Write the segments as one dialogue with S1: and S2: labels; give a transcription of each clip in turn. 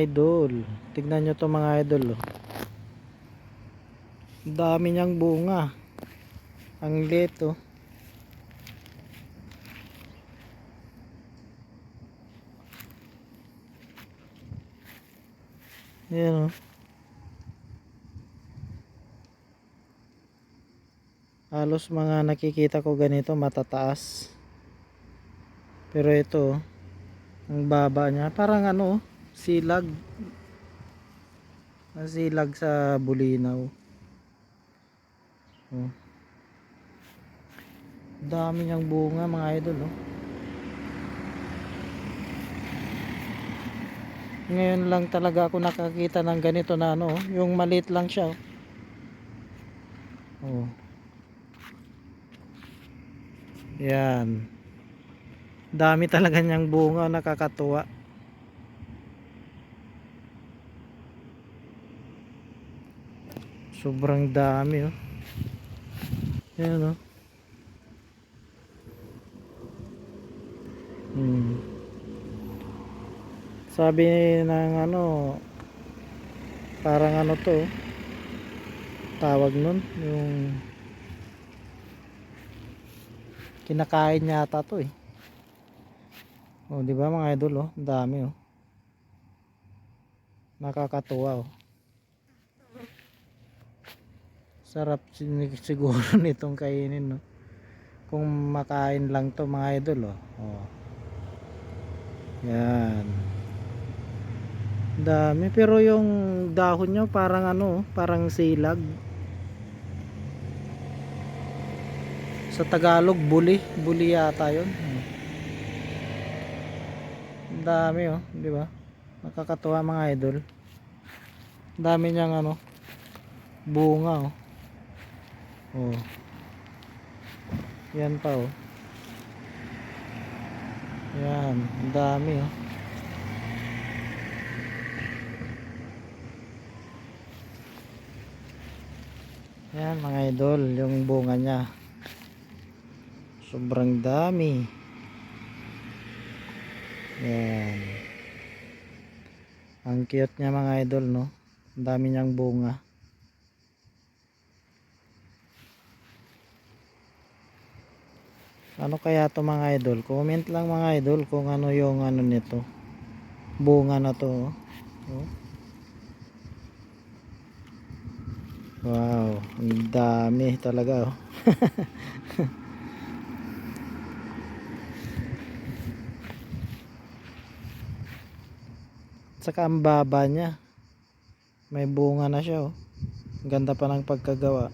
S1: idol. Tignan nyo to mga idol. Oh. Dami niyang bunga. Ang liit oh. Ayan oh. Halos mga nakikita ko ganito matataas. Pero ito oh, ang baba niya. Parang ano, silag. Silag sa bulinaw. Oh. Dami niyang bunga mga idol oh. Ngayon lang talaga ako nakakita ng ganito na ano, yung maliit lang siya. Oh. Yan. Dami talaga niyang bunga, nakakatuwa. Sobrang dami oh. Yan oh. Sabi ng ano, parang ano to, tawag nun, yung kinakain yata to eh. Oh, di ba mga idol oh, dami oh. Nakakatuwa oh. Sarap siguro nitong kainin no. Kung makain lang to mga idol oh. Oh. Yan. Dami pero yung dahon nyo parang ano, parang silag. Sa Tagalog buli, buli yata 'yon. Dami oh, di ba? Nakakatuwa mga idol. Dami niyang ano, bunga oh. Oh. Yan pa oh. Yan, dami oh. Yan mga idol, yung bunga niya. Sobrang dami. Yan. Ang cute niya mga idol no. Ang dami niyang bunga. Ano kaya to mga idol? Comment lang mga idol kung ano yung ano nito. Bunga na to. Oh. Wow, ang dami talaga oh. Saka ang baba niya. May bunga na siya oh. Ganda pa ng pagkagawa.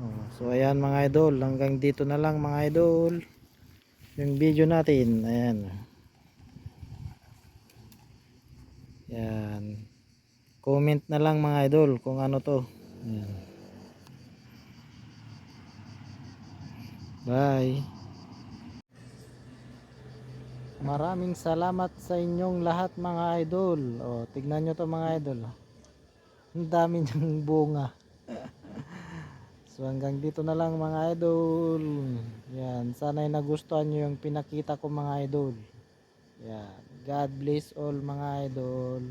S1: Oh, so ayan mga idol, hanggang dito na lang mga idol. Yung video natin, ayan. Yan. Comment na lang mga idol kung ano to. Ayan. Bye. Maraming salamat sa inyong lahat mga idol. Oh, tignan nyo to mga idol. Ang dami niyang bunga. So hanggang dito na lang mga idol. Yan, sana ay nagustuhan nyo yung pinakita ko mga idol. Yan. God bless all mga idol.